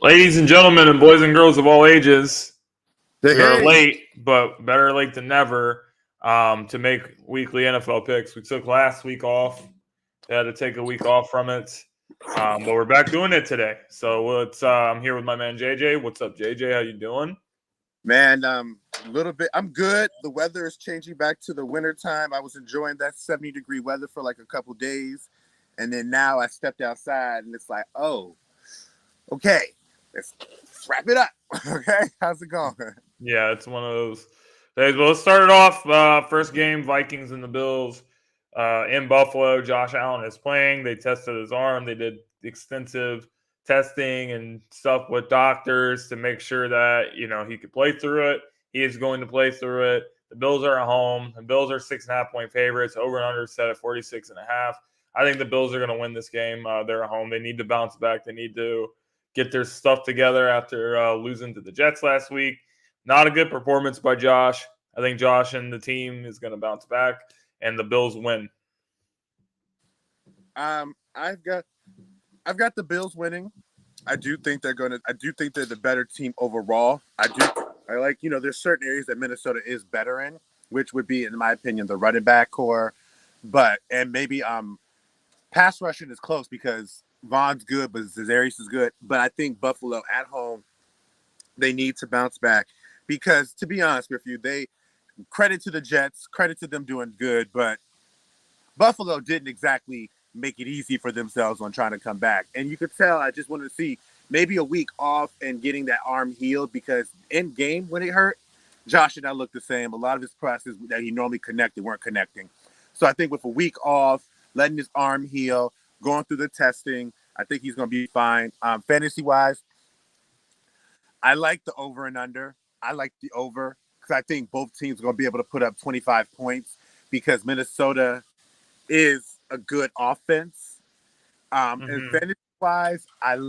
Ladies and gentlemen, and boys and girls of all ages, we are Hey, late, but better late than never to make weekly NFL picks. We took last week off. We had to take a week off from it, but we're back doing it today. So I'm here with my man JJ. What's up, JJ? How you doing? man, a little bit. I'm good. The weather is changing back to the winter time. I was enjoying that 70-degree weather for like a couple days, and then now I stepped outside and it's like, oh, okay, let's wrap it up. Okay, how's it going? Yeah, it's one of those days. Well, let's start it off. First game, Vikings and the Bills in Buffalo. Josh Allen is playing. They tested his arm. They did extensive testing and stuff with doctors to make sure that he could play through it. He is going to play through it. The Bills are at home. The Bills are 6.5-point favorites. Over and under set at 46.5. I think the Bills are going to win this game. They're at home. They need to bounce back. They need to get their stuff together after losing to the Jets last week. Not a good performance by Josh. I think Josh and the team is going to bounce back, and the Bills win. I've got the Bills winning. I do think they're the better team overall. I like, there's certain areas that Minnesota is better in, which would be, in my opinion, the running back core. And maybe pass rushing is close because Vaughn's good, but Zarius is good. But I think Buffalo at home, they need to bounce back because, to be honest with you, credit to the Jets, credit to them doing good, but Buffalo didn't exactly make it easy for themselves on trying to come back. And you could tell I just wanted to see maybe a week off and getting that arm healed because in game when it hurt, Josh did not look the same. A lot of his passes that he normally connected weren't connecting. So I think with a week off, letting his arm heal, going through the testing, I think he's going to be fine. Fantasy-wise, I like the over and under. I like the over because I think both teams are going to be able to put up 25 points because Minnesota is a good offense. And fantasy-wise, I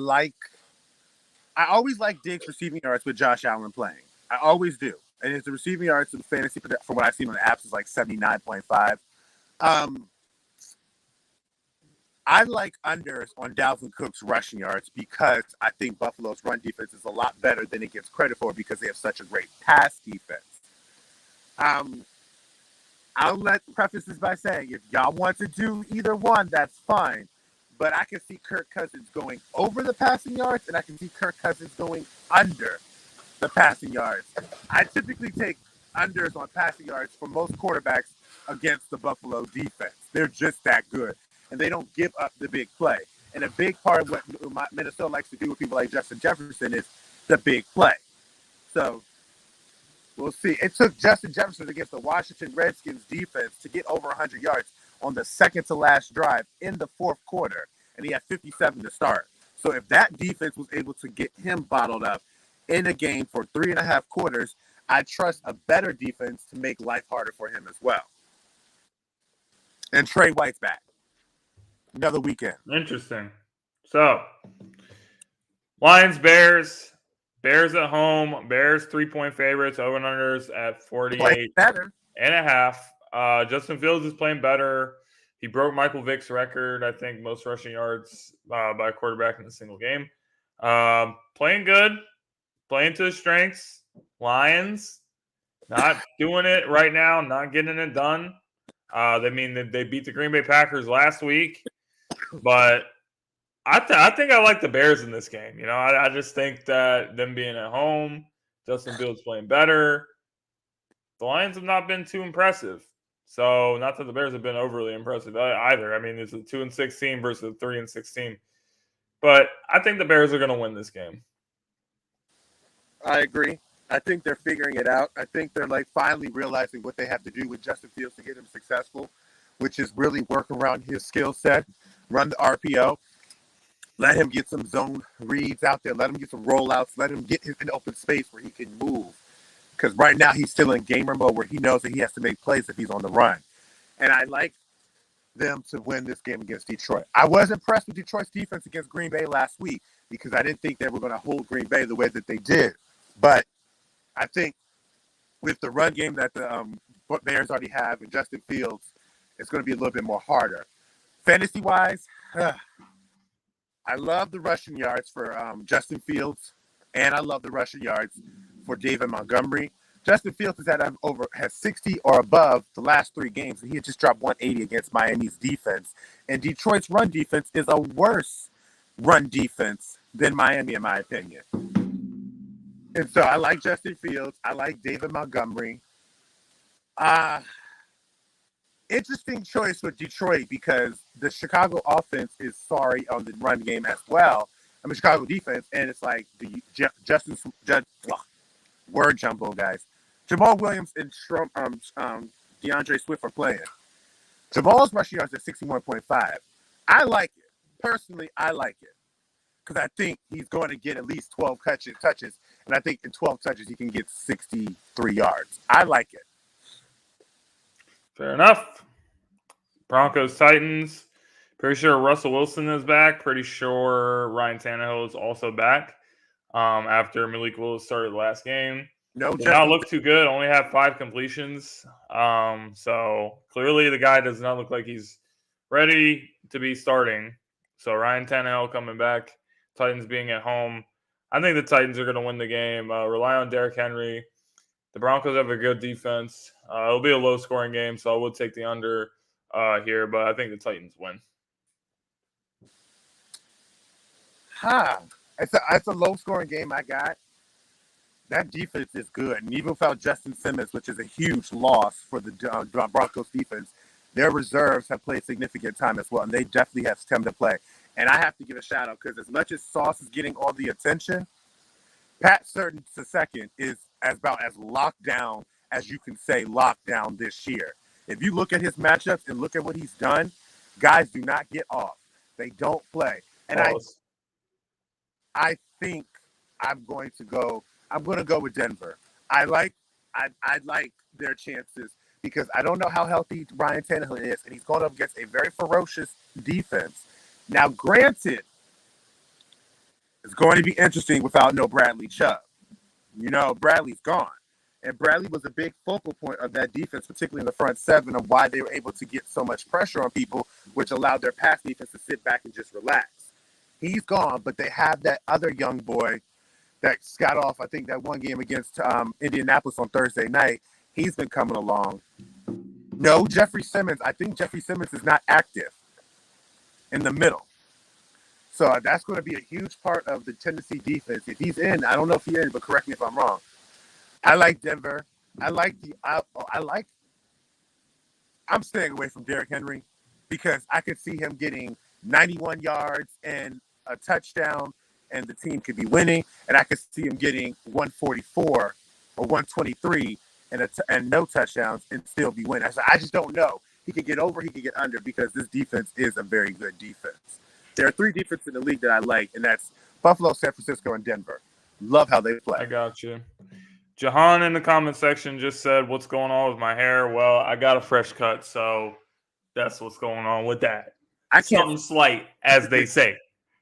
always like Diggs receiving yards with Josh Allen playing. I always do. And his receiving yards in fantasy, from what I've seen on the apps, is like 79.5. I like unders on Dalvin Cook's rushing yards because I think Buffalo's run defense is a lot better than it gets credit for because they have such a great pass defense. I'll preface this by saying if y'all want to do either one, that's fine. But I can see Kirk Cousins going over the passing yards, and I can see Kirk Cousins going under the passing yards. I typically take unders on passing yards for most quarterbacks against the Buffalo defense. They're just that good, and they don't give up the big play. And a big part of what Minnesota likes to do with people like Justin Jefferson is the big play. So we'll see. It took Justin Jefferson against the Washington Redskins defense to get over 100 yards on the second to last drive in the fourth quarter, and he had 57 to start. So if that defense was able to get him bottled up in a game for 3.5 quarters, I trust a better defense to make life harder for him as well. And Trey White's back. Another weekend. Interesting. So, Lions, Bears. Bears at home. Bears 3-point favorites. Over and unders at 48 and a half. Justin Fields is playing better. He broke Michael Vick's record, I think, most rushing yards by a quarterback in a single game. Playing good. Playing to his strengths. Lions not doing it right now. Not getting it done. They beat the Green Bay Packers last week. But I think I like the Bears in this game. I just think that them being at home, Justin Fields playing better. The Lions have not been too impressive. So not that the Bears have been overly impressive either. I mean, it's a 2-6 team versus a 3-6 team. But I think the Bears are going to win this game. I agree. I think they're figuring it out. I think they're finally realizing what they have to do with Justin Fields to get him successful, which is really work around his skill set, run the RPO, let him get some zone reads out there, let him get some rollouts, let him get in open space where he can move. Because right now he's still in gamer mode where he knows that he has to make plays if he's on the run. And I like them to win this game against Detroit. I was impressed with Detroit's defense against Green Bay last week because I didn't think they were going to hold Green Bay the way that they did. But I think with the run game that the Bears already have and Justin Fields, it's going to be a little bit more harder. Fantasy-wise, I love the rushing yards for Justin Fields, and I love the rushing yards for David Montgomery. Justin Fields has 60 or above the last 3 games, and he had just dropped 180 against Miami's defense. And Detroit's run defense is a worse run defense than Miami, in my opinion. And so I like Justin Fields. I like David Montgomery. Interesting choice with Detroit because the Chicago offense is sorry on the run game as well. I mean, Chicago defense, and it's like the word jumbo guys. Jamal Williams and DeAndre Swift are playing. Jamal's rushing yards at 61.5. I like it. Personally, I like it. Because I think he's going to get at least 12 touches. And I think in 12 touches, he can get 63 yards. I like it. Fair enough. Broncos, Titans. Pretty sure Russell Wilson is back. Pretty sure Ryan Tannehill is also back after Malik Willis started the last game. Did not look too good. Only had 5 completions. So clearly the guy does not look like he's ready to be starting. So Ryan Tannehill coming back. Titans being at home. I think the Titans are going to win the game. Rely on Derrick Henry. The Broncos have a good defense. It'll be a low-scoring game, so I would take the under here, but I think the Titans win. It's a low-scoring game I got. That defense is good. And even without Justin Simmons, which is a huge loss for the Broncos defense, their reserves have played significant time as well, and they definitely have time to play. And I have to give a shout-out because as much as Sauce is getting all the attention, Pat Surtain II is about as locked down as you can say locked down this year. If you look at his matchups and look at what he's done, guys do not get off. They don't play. And I think I'm going to go with Denver. I like their chances because I don't know how healthy Ryan Tannehill is, and he's going up against a very ferocious defense. Now, granted, it's going to be interesting without no Bradley Chubb. You know, Bradley's gone. And Bradley was a big focal point of that defense, particularly in the front 7, of why they were able to get so much pressure on people, which allowed their pass defense to sit back and just relax. He's gone, but they have that other young boy that got off, I think, that one game against Indianapolis on Thursday night. He's been coming along. No, Jeffrey Simmons. I think Jeffrey Simmons is not active in the middle. So that's going to be a huge part of the Tennessee defense. If he's in, I don't know if he's in, but correct me if I'm wrong. I like Denver. I'm staying away from Derrick Henry because I could see him getting 91 yards and a touchdown, and the team could be winning. And I could see him getting 144 or 123 and no touchdowns and still be winning. So I just don't know. He could get over, he could get under because this defense is a very good defense. There are 3 defenses in the league that I like, and that's Buffalo, San Francisco, and Denver. Love how they play. I got you. Jahan in the comment section just said, what's going on with my hair? Well, I got a fresh cut, so that's what's going on with that. Something slight, as they say.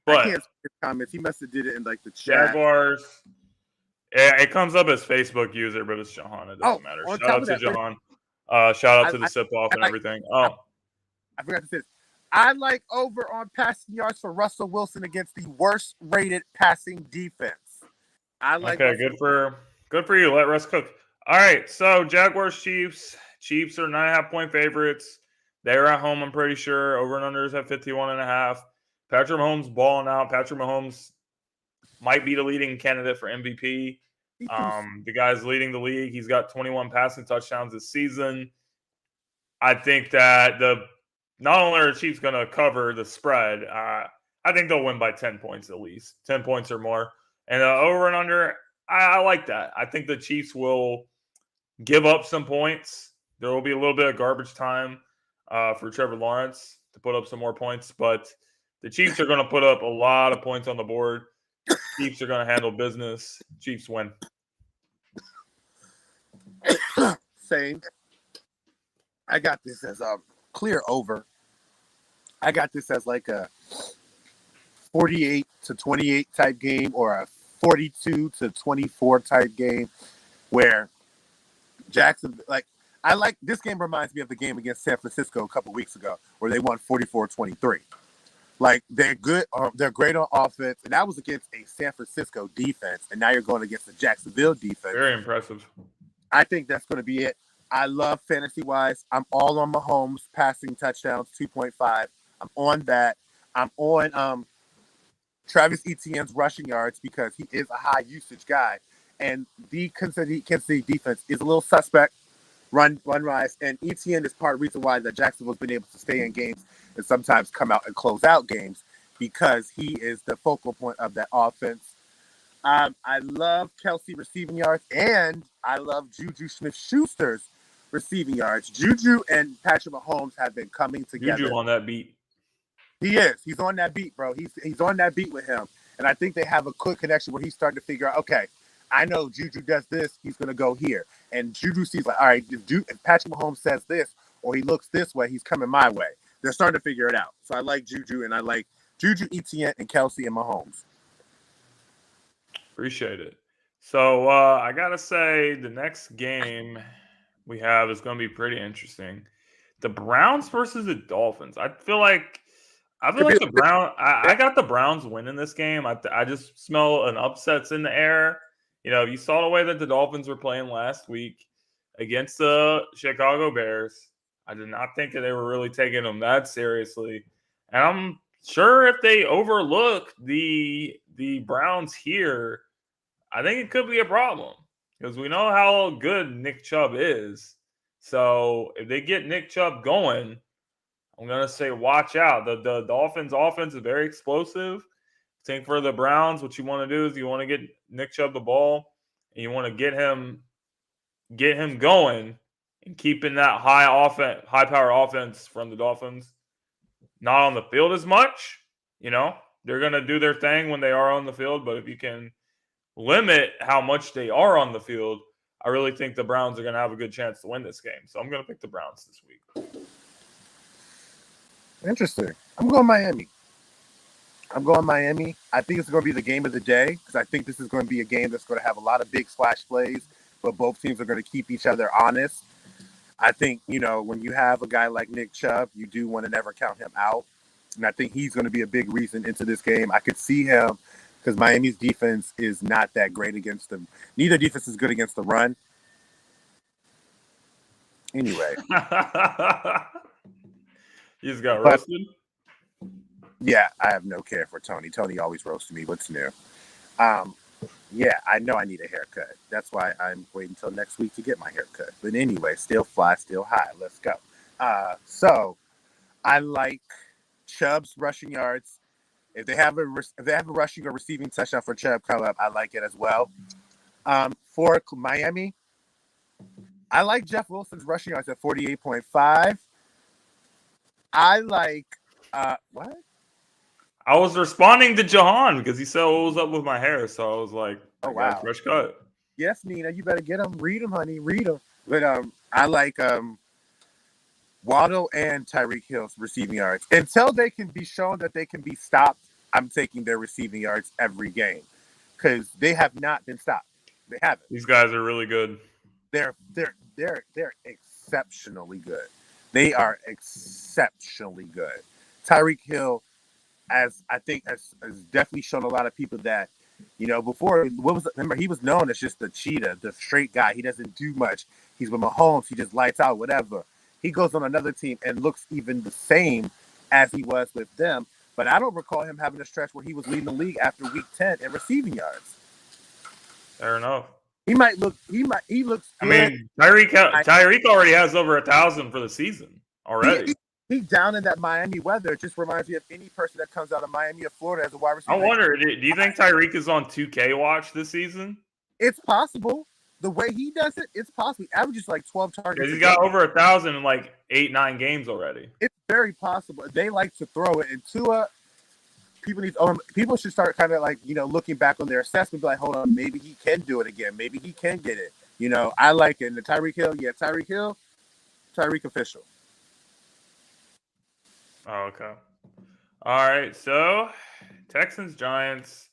But I can't see his comments. He must have did it in like the chat. Jaguars. Yeah, it comes up as Facebook user, but it's Jahan. It doesn't matter. Shout out to Jahan. Shout out to the sip-off and everything. I forgot to say this. I like over on passing yards for Russell Wilson against the worst-rated passing defense. I like. Okay, good for you. Let Russ cook. All right, so Jaguars, Chiefs. Chiefs are 9.5-point favorites. They're at home, I'm pretty sure. Over and unders at 51.5. Patrick Mahomes balling out. Patrick Mahomes might be the leading candidate for MVP. The guy's leading the league. He's got 21 passing touchdowns this season. I think that not only are the Chiefs going to cover the spread, I think they'll win by 10 points at least. 10 points or more. And over and under, I like that. I think the Chiefs will give up some points. There will be a little bit of garbage time for Trevor Lawrence to put up some more points. But the Chiefs are going to put up a lot of points on the board. Chiefs are going to handle business. Chiefs win. Same. I got this as a clear over. I got this as like a 48-28 type game or a 42-24 type game where Jackson, this game reminds me of the game against San Francisco a couple weeks ago where they won 44-23. Like they're good, they're great on offense, and that was against a San Francisco defense, and now you're going against the Jacksonville defense. Very impressive. I think that's going to be it. I love fantasy wise. I'm all on Mahomes passing touchdowns 2.5. I'm on that. I'm on Travis Etienne's rushing yards because he is a high usage guy, and the Kansas City defense is a little suspect. Run rise, and Etienne is part of the reason why the Jacksonville's been able to stay in games and sometimes come out and close out games because he is the focal point of that offense. I love Kelsey receiving yards, and I love Juju Smith-Schuster's receiving yards. Juju and Patrick Mahomes have been coming together. Juju on that beat. He is. He's on that beat, bro. He's on that beat with him, and I think they have a quick connection where he's starting to figure out, okay, I know Juju does this, he's going to go here. And Juju sees like, all right, if Patrick Mahomes says this or he looks this way, he's coming my way. They're starting to figure it out. So I like Juju, and I like Juju, Etienne, and Kelsey and Mahomes. Appreciate it. So I got to say the next game we have is going to be pretty interesting. The Browns versus the Dolphins. I feel like the Browns – I got the Browns winning this game. I just smell an upset's in the air. You know, you saw the way that the Dolphins were playing last week against the Chicago Bears. I did not think that they were really taking them that seriously. And I'm sure if they overlook the Browns here, I think it could be a problem because we know how good Nick Chubb is. So if they get Nick Chubb going, I'm going to say watch out. The Dolphins offense is very explosive. I think for the Browns, what you want to do is you want to get Nick Chubb the ball and you want to get him going and keeping that high power offense from the Dolphins not on the field as much. You know, they're going to do their thing when they are on the field, but if you can limit how much they are on the field, I really think the Browns are going to have a good chance to win this game. So I'm going to pick the Browns this week. Interesting. I'm going Miami. I think it's going to be the game of the day because I think this is going to be a game that's going to have a lot of big splash plays, but both teams are going to keep each other honest. I think, you know, when you have a guy like Nick Chubb, you do want to never count him out. And I think he's going to be a big reason into this game. I could see him because Miami's defense is not that great against them. Neither defense is good against the run. Anyway. You just got roasted? Yeah, I have no care for Tony. Tony always roasts me. What's new? Yeah, I know I need a haircut. That's why I'm waiting until next week to get my haircut. But anyway, still fly, still high. Let's go. So I like Chubb's rushing yards. If they have a rushing or receiving touchdown for Chubb come up, I like it as well. For Miami, I like Jeff Wilson's rushing yards at 48.5. I like what? I was responding to Jahan because he said what was up with my hair, so I was like, "Oh wow, fresh cut." Yes, Nina, you better get them. Read them, honey. Read them. But I like Waddle and Tyreek Hill's receiving yards until they can be shown that they can be stopped. I'm taking their receiving yards every game because they have not been stopped. They haven't. These guys are really good. They're exceptionally good. They are exceptionally good. Tyreek Hill, as I think, has definitely shown a lot of people that, you know, before, remember, he was known as just the cheetah, the straight guy. He doesn't do much. He's with Mahomes. He just lights out, whatever. He goes on another team and looks even the same as he was with them. But I don't recall him having a stretch where he was leading the league after week 10 in receiving yards. Fair enough. He looks good. I mean, Tyreek already has over 1,000 for the season already. He's down in that Miami weather. It just reminds me of any person that comes out of Miami or Florida as a wide receiver. I wonder, do you think Tyreek is on 2K watch this season? It's possible. The way he does it, it's possible. He averages like 12 targets. He's got over 1,000 in like 8-9 games already. It's very possible. They like to throw it. And Tua, people should start kind of like, you know, looking back on their assessment, be like, hold on, maybe he can do it again. Maybe he can get it. You know, I like it. And the Tyreek Hill, Tyreek official. Oh, okay. All right. So, Texans, Giants.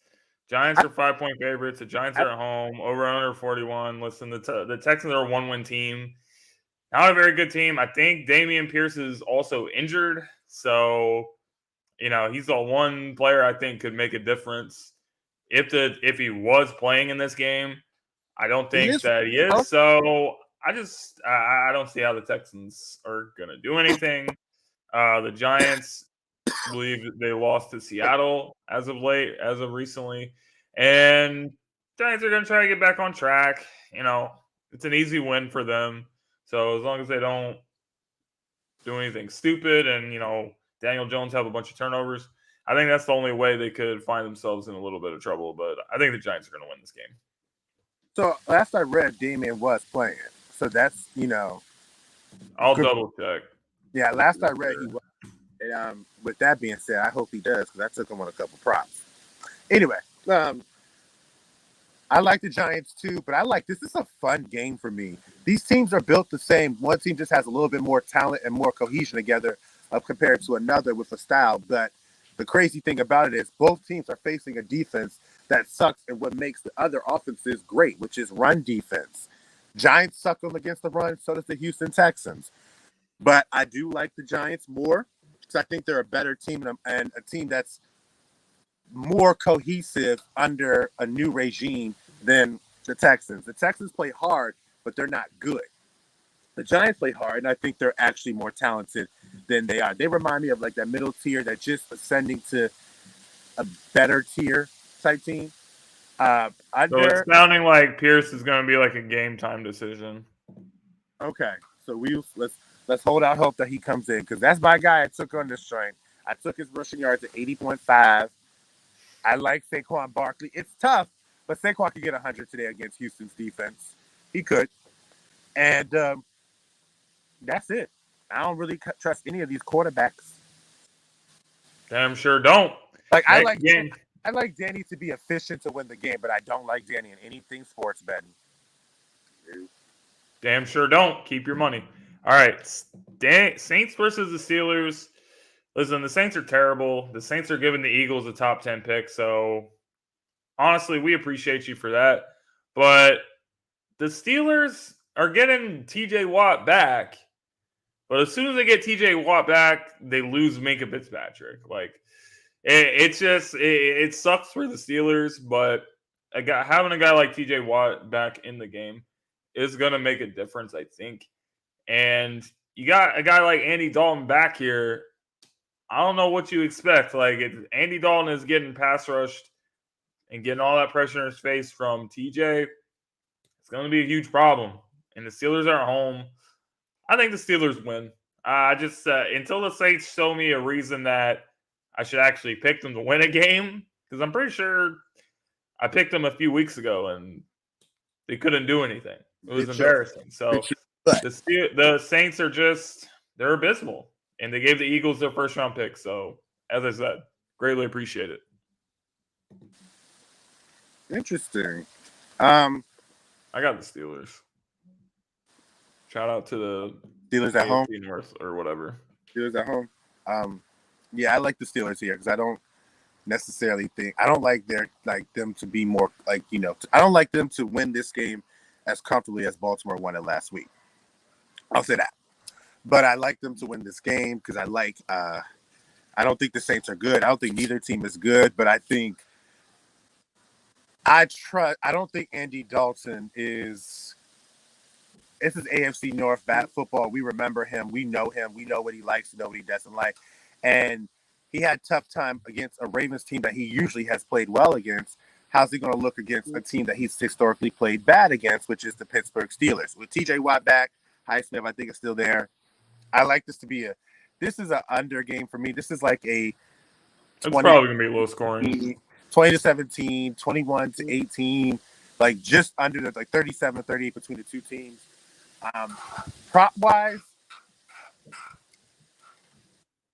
Giants are 5-point favorites. The Giants are at home. Over under 41. Listen, the Texans are a 1-win team. Not a very good team. I think Dameon Pierce is also injured. So, He's the one player I think could make a difference if he was playing in this game. I don't think that he is. So I don't see how the Texans are going to do anything. The Giants believe that they lost to Seattle as of recently, and Giants are going to try to get back on track. It's an easy win for them. So as long as they don't do anything stupid and Daniel Jones have a bunch of turnovers, I think that's the only way they could find themselves in a little bit of trouble. But I think the Giants are going to win this game. So last I read, Damian was playing. So that's I'll double check. Yeah, last I read he was. And, with that being said, I hope he does because I took him on a couple props. Anyway, I like the Giants too, but this is a fun game for me. These teams are built the same. One team just has a little bit more talent and more cohesion together compared to another with a style. But the crazy thing about it is both teams are facing a defense that sucks and what makes the other offenses great, which is run defense. Giants suck them against the run, so does the Houston Texans. But I do like the Giants more because I think they're a better team and a team that's more cohesive under a new regime than the Texans. The Texans play hard, but they're not good. The Giants play hard, and I think they're actually more talented than they are. They remind me of like that middle tier that's just ascending to a better tier type team. So it's sounding like Pierce is going to be like a game time decision. Okay, so let's hold out hope that he comes in because that's my guy I took on this train. I took his rushing yards at 80.5. I like Saquon Barkley. It's tough, but Saquon could get 100 today against Houston's defense. He could. And that's it. I don't really trust any of these quarterbacks. Damn sure don't. I like Danny to be efficient to win the game, but I don't like Danny in anything sports betting. Damn sure don't. Keep your money. All right. Saints versus the Steelers. Listen, the Saints are terrible. The Saints are giving the Eagles a top 10 pick. So, honestly, we appreciate you for that. But the Steelers are getting TJ Watt back. But as soon as they get TJ Watt back, they lose Minkah Fitzpatrick. It sucks for the Steelers, but having a guy like TJ Watt back in the game is going to make a difference, I think. And you got a guy like Andy Dalton back here. I don't know what you expect. If Andy Dalton is getting pass rushed and getting all that pressure in his face from TJ, it's going to be a huge problem. And the Steelers are at home. I think the Steelers win. Until the Saints show me a reason that I should actually pick them to win a game, because I'm pretty sure I picked them a few weeks ago and they couldn't do anything. It was embarrassing. So the Saints are they're abysmal. And they gave the Eagles their first round pick. So, as I said, greatly appreciate it. Interesting. I got the Steelers. Shout out to the Steelers at home North or whatever. Steelers at home. Yeah, I like the Steelers here because I don't necessarily think I don't like them to be more I don't like them to win this game as comfortably as Baltimore won it last week. I'll say that. But I like them to win this game because I don't think the Saints are good. I don't think neither team is good, but I don't think Andy Dalton is. This is AFC North bat football. We remember him. We know him. We know what he likes. We know what he doesn't like. And he had a tough time against a Ravens team that he usually has played well against. How's he going to look against a team that he's historically played bad against, which is the Pittsburgh Steelers? With TJ Watt back, Highsmith, I think, is still there. I like this to be this is an under game for me. This is like a 20, it's probably going to be low scoring. 20-17, 21-18, just under the 37-38 between the two teams. Prop wise,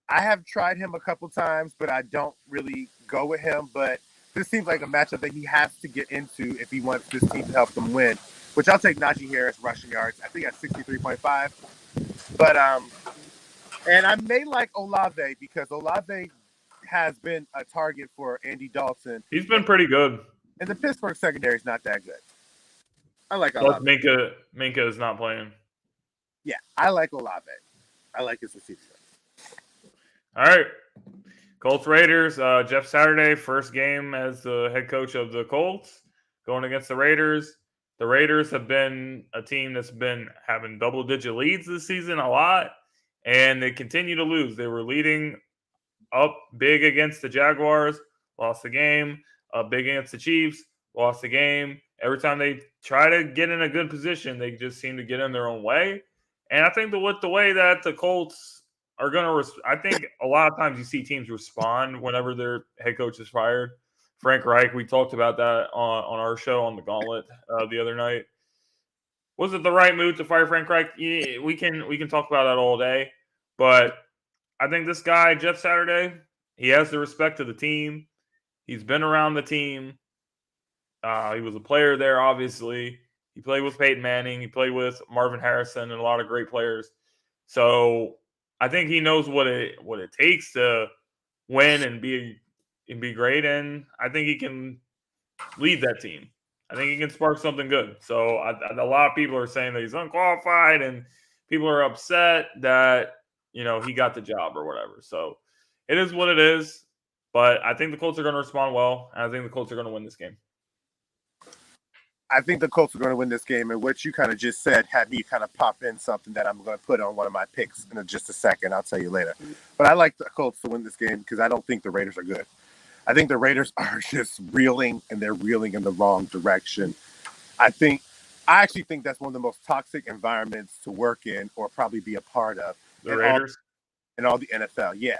I have tried him a couple times, but I don't really go with him. But this seems like a matchup that he has to get into if he wants this team to help them win, which I'll take Najee Harris rushing yards. I think at 63.5. But and I may like Olave because Olave has been a target for Andy Dalton. He's been pretty good. And the Pittsburgh secondary is not that good. I like Olave. Minkah is not playing. Yeah, I like Olave. I like his receiver. All right. Colts Raiders. Jeff Saturday, first game as the head coach of the Colts, going against the Raiders. The Raiders have been a team that's been having double-digit leads this season a lot, and they continue to lose. They were leading up big against the Jaguars, lost the game. Up big against the Chiefs, lost the game. Every time they try to get in a good position, they just seem to get in their own way. And I think that with the way that the Colts are going to, I think a lot of times you see teams respond whenever their head coach is fired. Frank Reich, we talked about that on our show on the Gauntlet the other night. Was it the right move to fire Frank Reich? Yeah, we can talk about that all day, but I think this guy Jeff Saturday, he has the respect of the team. He's been around the team. He was a player there, obviously. He played with Peyton Manning. He played with Marvin Harrison and a lot of great players. So I think he knows what it takes to win and be great. And I think he can lead that team. I think he can spark something good. So a lot of people are saying that he's unqualified, and people are upset that he got the job or whatever. So it is what it is. But I think the Colts are going to respond well, and I think the Colts are going to win this game. I think the Colts are going to win this game, and what you kind of just said had me kind of pop in something that I'm going to put on one of my picks in just a second. I'll tell you later. But I like the Colts to win this game because I don't think the Raiders are good. I think the Raiders are just reeling, and they're reeling in the wrong direction. I actually think that's one of the most toxic environments to work in or probably be a part of. The Raiders? In all the NFL, yeah.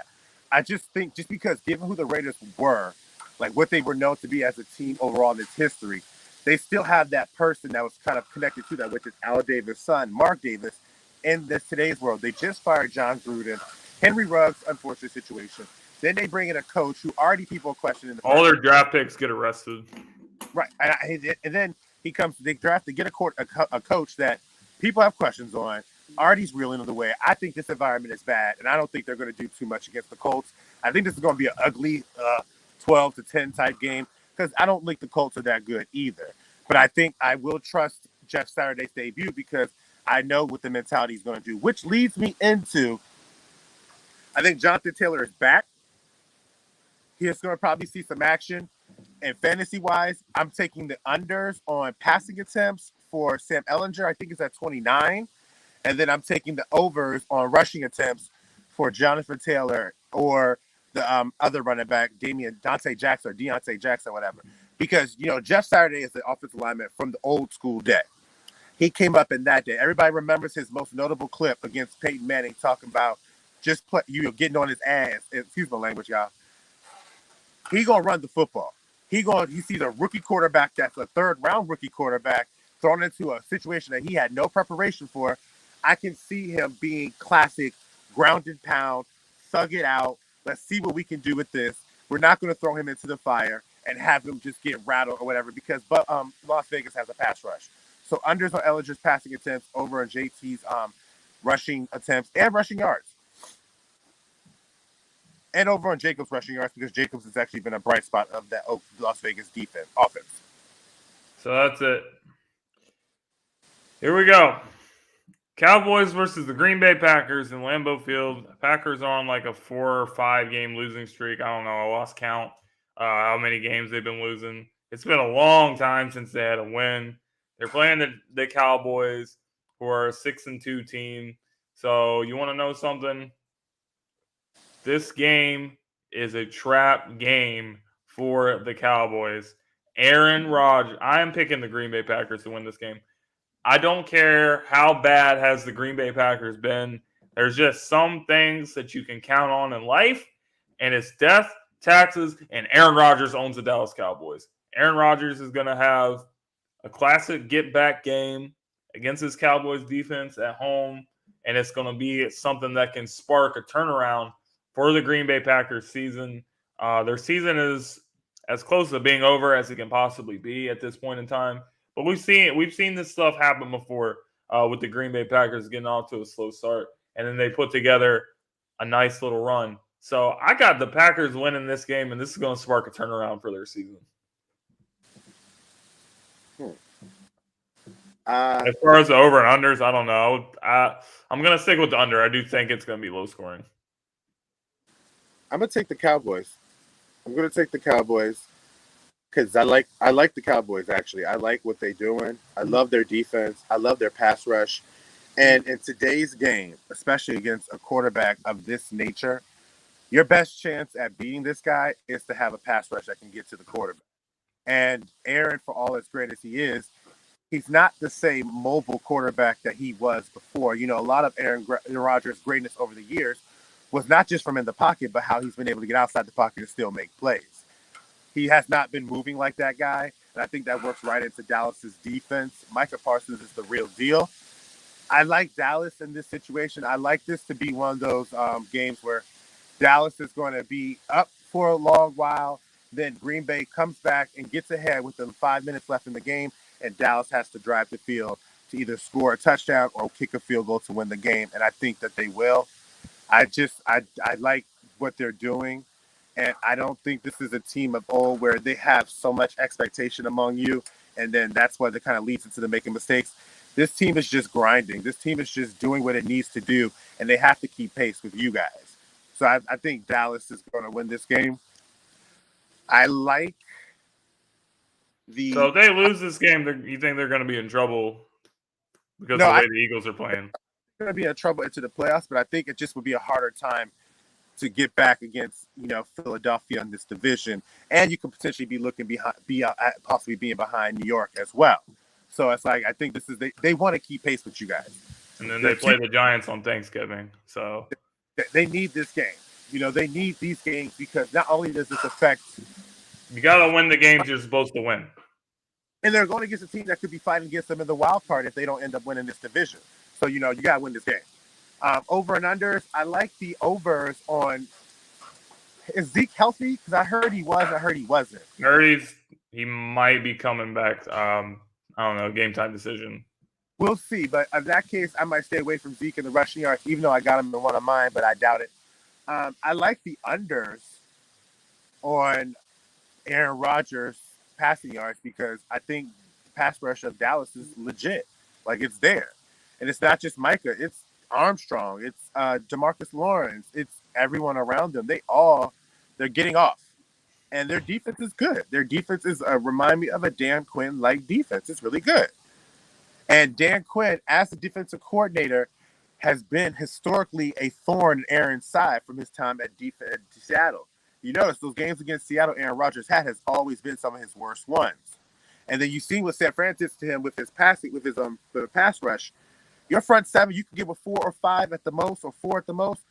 I just think just because given who the Raiders were, like what they were known to be as a team overall in its history, they still have that person that was kind of connected to that, which is Al Davis' son, Mark Davis, in today's world. They just fired John Gruden, Henry Ruggs, unfortunate situation. Then they bring in a coach who already people question in the all their draft picks get arrested. Right. And then they draft to get a coach that people have questions on. Artie's reeling the way. I think this environment is bad, and I don't think they're going to do too much against the Colts. I think this is going to be an ugly 12-10 type game because I don't think the Colts are that good either. But I think I will trust Jeff Saturday's debut because I know what the mentality is going to do, which leads me into I think Jonathan Taylor is back. He's going to probably see some action. And fantasy-wise, I'm taking the unders on passing attempts for Sam Ehlinger. I think it's at 29. And then I'm taking the overs on rushing attempts for Jonathan Taylor or the other running back, Deontay Jackson, whatever. Because, Jeff Saturday is the offensive lineman from the old school day. He came up in that day. Everybody remembers his most notable clip against Peyton Manning talking about getting on his ass. Excuse my language, y'all. He going to run the football. He sees a rookie quarterback that's a third-round rookie quarterback thrown into a situation that he had no preparation for. I can see him being classic, ground and pound, thug it out. Let's see what we can do with this. We're not going to throw him into the fire and have him just get rattled or whatever because Las Vegas has a pass rush. So unders on Ehlinger's passing attempts, over on JT's rushing attempts and rushing yards. And over on Jacobs' rushing yards because Jacobs has actually been a bright spot of that Las Vegas offense. So that's it. Here we go. Cowboys versus the Green Bay Packers in Lambeau Field. Packers are on like a 4 or 5 game losing streak. I don't know. I lost count how many games they've been losing. It's been a long time since they had a win. They're playing the Cowboys, who are a 6-2 team. So you want to know something? This game is a trap game for the Cowboys. Aaron Rodgers. I am picking the Green Bay Packers to win this game. I don't care how bad has the Green Bay Packers been. There's just some things that you can count on in life, and it's death, taxes, and Aaron Rodgers owns the Dallas Cowboys. Aaron Rodgers is going to have a classic get-back game against his Cowboys defense at home, and it's going to be something that can spark a turnaround for the Green Bay Packers season. Their season is as close to being over as it can possibly be at this point in time. But we've seen this stuff happen before with the Green Bay Packers getting off to a slow start, and then they put together a nice little run. So I got the Packers winning this game, and this is going to spark a turnaround for their season. As far as the over and unders, I don't know. I'm going to stick with the under. I do think it's going to be low scoring. I'm gonna take the Cowboys. I'm gonna take the Cowboys because I like the Cowboys actually. I like what they're doing. I love their defense. I love their pass rush. And in today's game, especially against a quarterback of this nature, your best chance at beating this guy is to have a pass rush that can get to the quarterback. And Aaron, for all as great as he is, he's not the same mobile quarterback that he was before. You know, a lot of Aaron Rodgers' greatness over the years was not just from in the pocket, but how he's been able to get outside the pocket and still make plays. He has not been moving like that guy, and I think that works right into Dallas's defense. Micah Parsons is the real deal. I like Dallas in this situation. I like this to be one of those games where Dallas is going to be up for a long while. Then Green Bay comes back and gets ahead with 5 minutes left in the game, and Dallas has to drive the field to either score a touchdown or kick a field goal to win the game. And I think that they will. I like what they're doing. And I don't think this is a team of old where they have so much expectation among you. And then that's what it kind of leads into the making mistakes. This team is just grinding. This team is just doing what it needs to do. And they have to keep pace with you guys. So I think Dallas is going to win this game. I like the. So if they lose this game, you think they're going to be in trouble because of the way the Eagles are playing? They're going to be in trouble into the playoffs, but I think it just would be a harder time to get back against, Philadelphia in this division, and you could potentially be looking possibly being behind New York as well. So it's like I think this is they want to keep pace with you guys. And then they play the Giants on Thanksgiving, so they need this game. They need these games because not only does this affect. You got to win the games you're supposed to win. And they're going against a team that could be fighting against them in the wild card if they don't end up winning this division. So, you got to win this game. Over and unders, I like the overs on. Is Zeke healthy? Because I heard he was. I heard he wasn't. He might be coming back. I don't know. Game time decision. We'll see. But in that case, I might stay away from Zeke in the rushing yards, even though I got him in one of mine, but I doubt it. I like the unders on Aaron Rodgers passing yards because I think the pass rush of Dallas is legit. Like, it's there. And it's not just Micah. It's Armstrong. It's Demarcus Lawrence. It's everyone around them. They're getting off. And their defense is good. Their defense is remind me of a Dan Quinn-like defense. It's really good. And Dan Quinn, as the defensive coordinator, has been historically a thorn in Aaron's side from his time at Seattle. You notice those games against Seattle Aaron Rodgers has always been some of his worst ones. And then you see what San Fran did to him with his passing, with his pass rush. Your front seven, you can give a 4 or 5 at the most, or 4 at the most.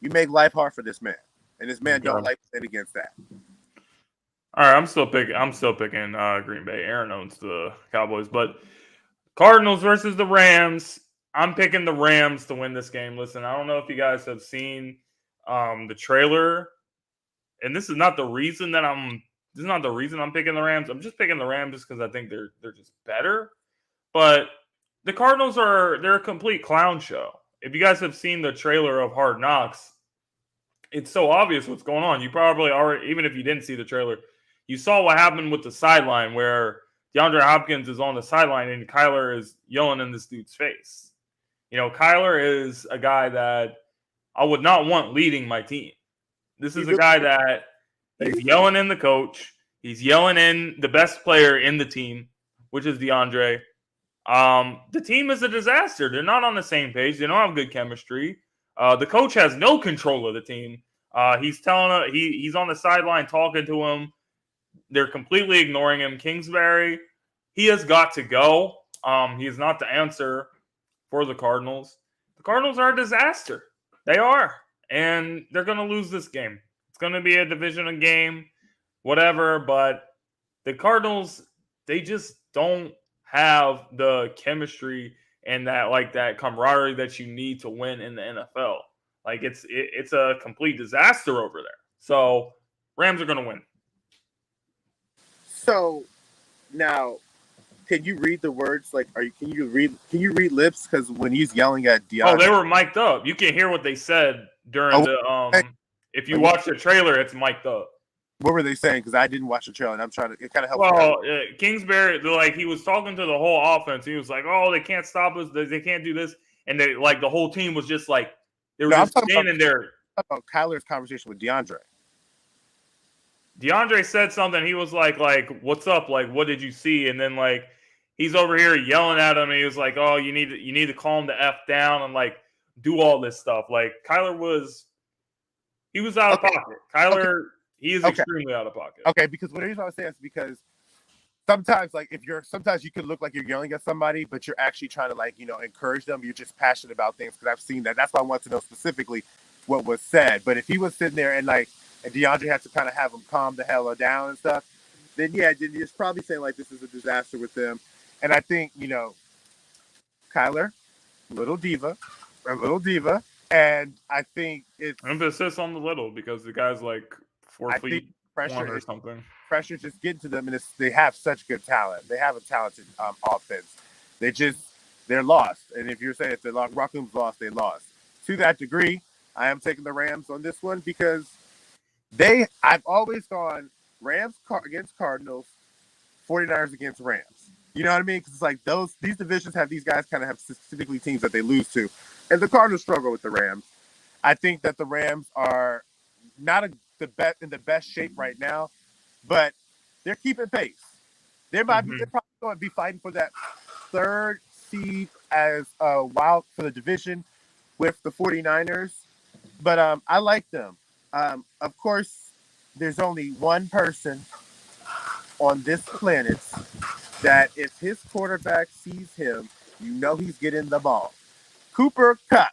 You make life hard for this man, and this man don't like playing against that. All right, I'm still picking Green Bay. Aaron owns the Cowboys, but Cardinals versus the Rams. I'm picking the Rams to win this game. Listen, I don't know if you guys have seen the trailer, and this is not the reason I'm picking the Rams. I'm just picking the Rams just because I think they're just better. But the Cardinals they're a complete clown show. If you guys have seen the trailer of Hard Knocks, it's so obvious what's going on. You probably already, even if you didn't see the trailer, you saw what happened with the sideline where DeAndre Hopkins is on the sideline and Kyler is yelling in this dude's face. Kyler is a guy that I would not want leading my team. This is a guy that he's yelling in the coach. He's yelling in the best player in the team, which is DeAndre. The team is a disaster. They're not on the same page. They don't have good chemistry. The coach has no control of the team. He's telling he's on the sideline talking to him. They're completely ignoring him. Kingsbury, he has got to go. He is not the answer for the Cardinals. The Cardinals are a disaster. They are. And they're going to lose this game. It's going to be a division game, whatever. But the Cardinals, they just don't have the chemistry and that camaraderie that you need to win in the NFL. Like it's a complete disaster over there. So Rams are going to win. So now, can you read the words? Like, can you read lips? Because when he's yelling at DeAndre, they were mic'd up. You can hear what they said during if you watch the trailer, it's mic'd up. What were they saying? Because I didn't watch the trailer, and I'm trying to. It kind of helps. Well, Kingsbury, he was talking to the whole offense. He was like, "Oh, they can't stop us. They can't do this." And the whole team was just like, they were just standing there about Kyler's conversation with DeAndre. DeAndre said something. He was like, what's up? Like, what did you see? And then like he's over here yelling at him. And he was like, oh, you need to calm the F down and like do all this stuff. Like Kyler was out of pocket. Kyler, he is extremely out of pocket. Okay, because what the reason I was saying is because sometimes, like, sometimes you can look like you're yelling at somebody, but you're actually trying to, like, encourage them. You're just passionate about things, because I've seen that. That's why I want to know specifically what was said. But if he was sitting there and DeAndre had to kind of have him calm the hell down and stuff, then yeah, he's probably saying like this is a disaster with them. And I think, Kyler, a little diva, and I think it's emphasis on the little, because the guy's like 4 feet pressure or something. Pressure's just getting to them, and they have such good talent. They have a talented offense. They're lost. And if you're saying if they're lost, Rockham's lost, they lost. To that degree, I am taking the Rams on this one because I've always gone Rams against Cardinals, 49ers against Rams. You know what I mean? Because it's like these divisions have these guys kind of have specifically teams that they lose to. And the Cardinals struggle with the Rams. I think that the Rams are not in the best shape right now, but they're keeping pace. They're probably going to be fighting for that third seed as wild for the division with the 49ers. But I like them. Of course, there's only one person on this planet that if his quarterback sees him, he's getting the ball. Cooper Kupp,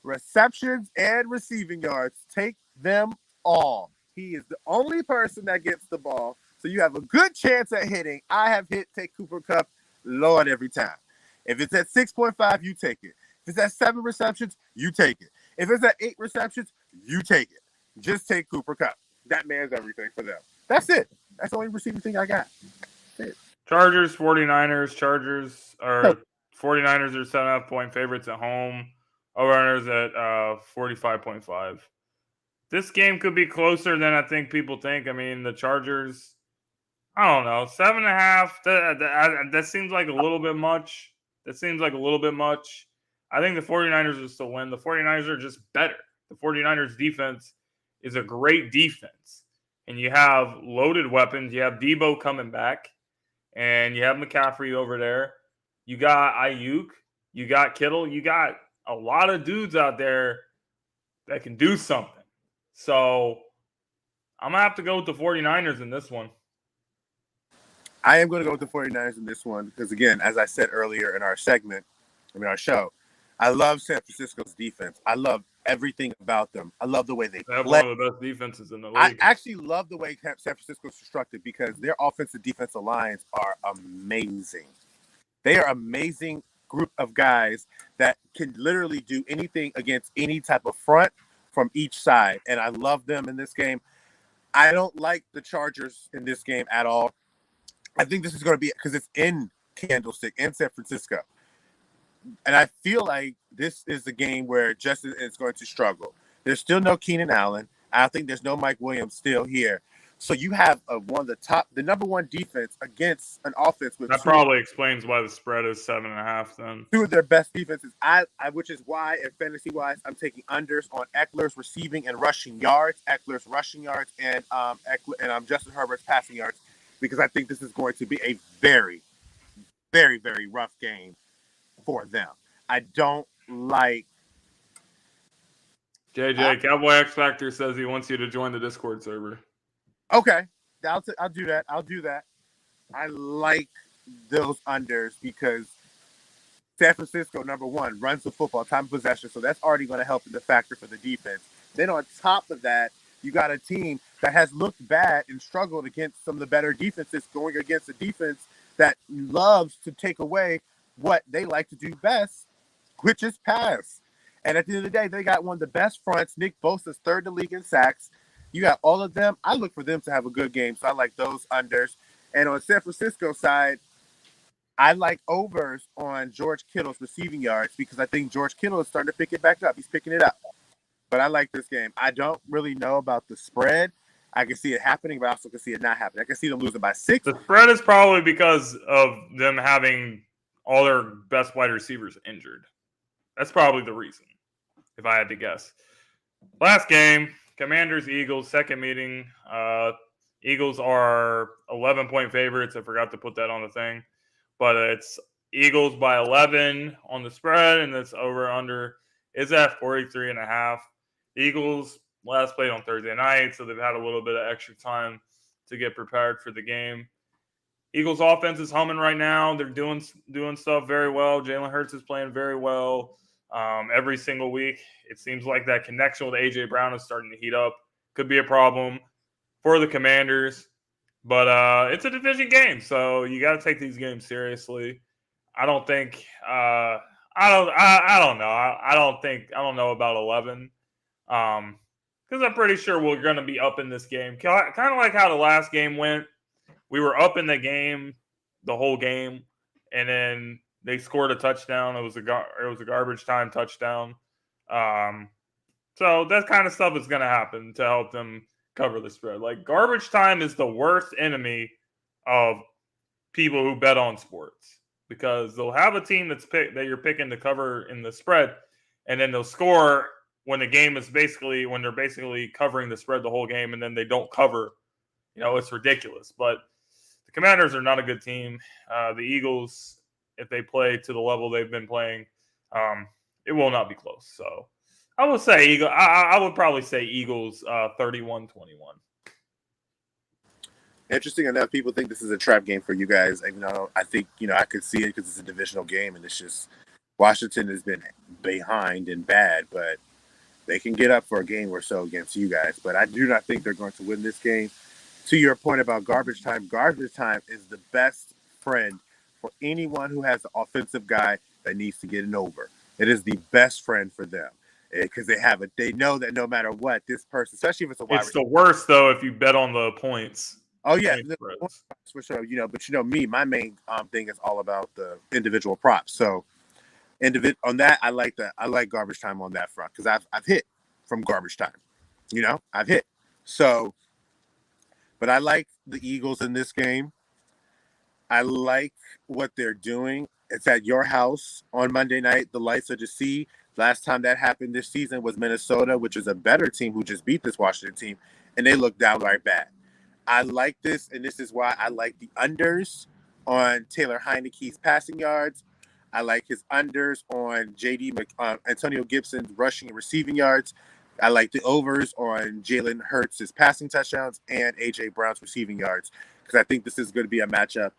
receptions and receiving yards, take them all. He is the only person that gets the ball, so you have a good chance at hitting. I have take Cooper Kupp, Lord, every time. If it's at 6.5, you take it. If it's at 7 receptions, you take it. If it's at 8 receptions, you take it. Just take Cooper Kupp. That man's everything for them. That's it. That's the only receiving thing I got. That's it. Chargers, 49ers. 49ers are 7.5-point favorites at home. Over-runners at 45.5. This game could be closer than I think people think. I mean, the Chargers, I don't know, 7.5. That seems like a little bit much. I think the 49ers will still win. The 49ers are just better. The 49ers defense is a great defense. And you have loaded weapons. You have Debo coming back. And you have McCaffrey over there. You got Ayuk. You got Kittle. You got a lot of dudes out there that can do something. So I'm going to have to go with the 49ers in this one. I am going to go with the 49ers in this one because, again, as I said earlier in our show, I love San Francisco's defense. I love everything about them. I love the way they play. One of the best defenses in the league. I actually love the way San Francisco's constructed because their offensive defensive lines are amazing. They are an amazing group of guys that can literally do anything against any type of front from each side. And I love them in this game. I don't like the Chargers in this game at all. I think this is going to be because it's in Candlestick in San Francisco. And I feel like this is the game where Justin is going to struggle. There's still no Keenan Allen. I think there's no Mike Williams still here. So you have the number one defense against an offense with that probably explains why the spread is 7.5. Then 2 of their best defenses. Which is why, in fantasy wise, I'm taking unders on Eckler's receiving and rushing yards, and Justin Herbert's passing yards, because I think this is going to be a very, very, very rough game for them. I don't like. JJ Cowboy X Factor says he wants you to join the Discord server. Okay, I'll do that. I like those unders because San Francisco, number one, runs the football, time of possession, so that's already going to help in the factor for the defense. Then on top of that, you got a team that has looked bad and struggled against some of the better defenses, going against a defense that loves to take away what they like to do best, which is pass. And at the end of the day, they got one of the best fronts. Nick Bosa's third in the league in sacks. You got all of them. I look for them to have a good game, so I like those unders. And on San Francisco side, I like overs on George Kittle's receiving yards because I think George Kittle is starting to pick it back up. He's picking it up. But I like this game. I don't really know about the spread. I can see it happening, but I also can see it not happening. I can see them losing by 6. The spread is probably because of them having all their best wide receivers injured. That's probably the reason, if I had to guess. Last game, Commanders Eagles second meeting. Eagles are 11-point favorites. I forgot to put that on the thing, but it's Eagles by 11 on the spread, and this over under is at 43.5. Eagles last played on Thursday night, so they've had a little bit of extra time to get prepared for the game. Eagles offense is humming right now. They're doing stuff very well. Jalen Hurts is playing very well. Every single week, it seems like that connection with A.J. Brown is starting to heat up. Could be a problem for the Commanders, but it's a division game, so you got to take these games seriously. I don't think I don't know. I don't know about 11. Because I'm pretty sure we're going to be up in this game. Kind of like how the last game went. We were up in the game, the whole game, and then they scored a touchdown. It was a garbage time touchdown. So that kind of stuff is going to happen to help them cover the spread. Like, garbage time is the worst enemy of people who bet on sports, because they'll have a team that you're picking to cover in the spread, and then they'll score when they're basically covering the spread the whole game, and then they don't cover. It's ridiculous. But the Commanders are not a good team. The Eagles, if they play to the level they've been playing, it will not be close. So I would say I would probably say Eagles 31-21. Interesting enough, people think this is a trap game for you guys. I think I could see it because it's a divisional game, and it's just Washington has been behind and bad, but they can get up for a game or so against you guys. But I do not think they're going to win this game. To your point about garbage time is the best friend for anyone who has an offensive guy that needs to get an over. It is the best friend for them because they know that no matter what, this person, especially if it's a wide receiver. It's the worst though if you bet on the points. Oh yeah, for sure. But me, my main thing is all about the individual props. So, on that, I like garbage time on that front because I've hit from garbage time. I've hit. So, but I like the Eagles in this game. I like what they're doing. It's at your house on Monday night. The lights are to see. Last time that happened this season was Minnesota, which is a better team who just beat this Washington team, and they look downright bad. I like this, and this is why I like the unders on Taylor Heineke's passing yards. I like his unders on Antonio Gibson's rushing and receiving yards. I like the overs on Jalen Hurts' passing touchdowns and A.J. Brown's receiving yards because I think this is going to be a matchup.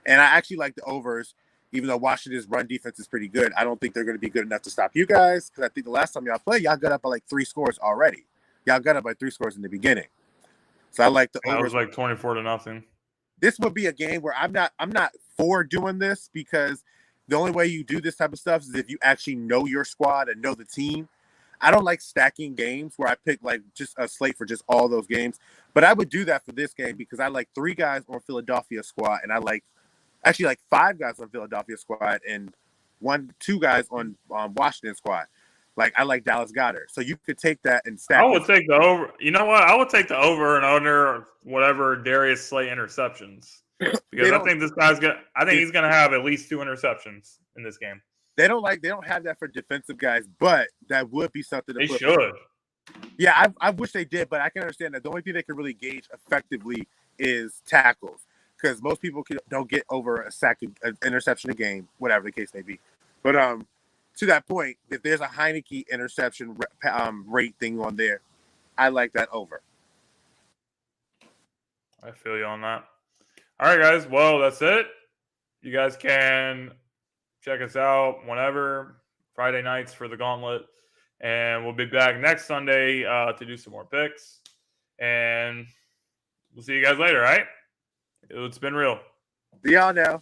And I actually like the overs, even though Washington's run defense is pretty good. I don't think they're going to be good enough to stop you guys because I think the last time y'all played, y'all got up by like 3 scores already. Y'all got up by 3 scores in the beginning. So I like the overs. That was like 24-0. This would be a game where I'm not for doing this because the only way you do this type of stuff is if you actually know your squad and know the team. I don't like stacking games where I pick like just a slate for just all those games, but I would do that for this game because I like 3 guys on Philadelphia squad, and I like 5 guys on Philadelphia squad and 2 guys on Washington squad. Like I like Dallas Goedert, so you could take that and stack. I would take the over. You know what? I would take the over and under whatever Darius Slay interceptions because I think he's gonna have at least 2 interceptions in this game. They don't have that for defensive guys, but that would be something they should. Yeah, I wish they did, but I can understand that the only thing they can really gauge effectively is tackles because most people don't get over a sack, an interception a game, whatever the case may be. But to that point, if there's a Heineke interception rate thing on there, I like that over. I feel you on that. All right, guys. Well, that's it. You guys can check us out whenever, Friday nights for the Gauntlet. And we'll be back next Sunday to do some more picks. And we'll see you guys later, all right? It's been real. See y'all now.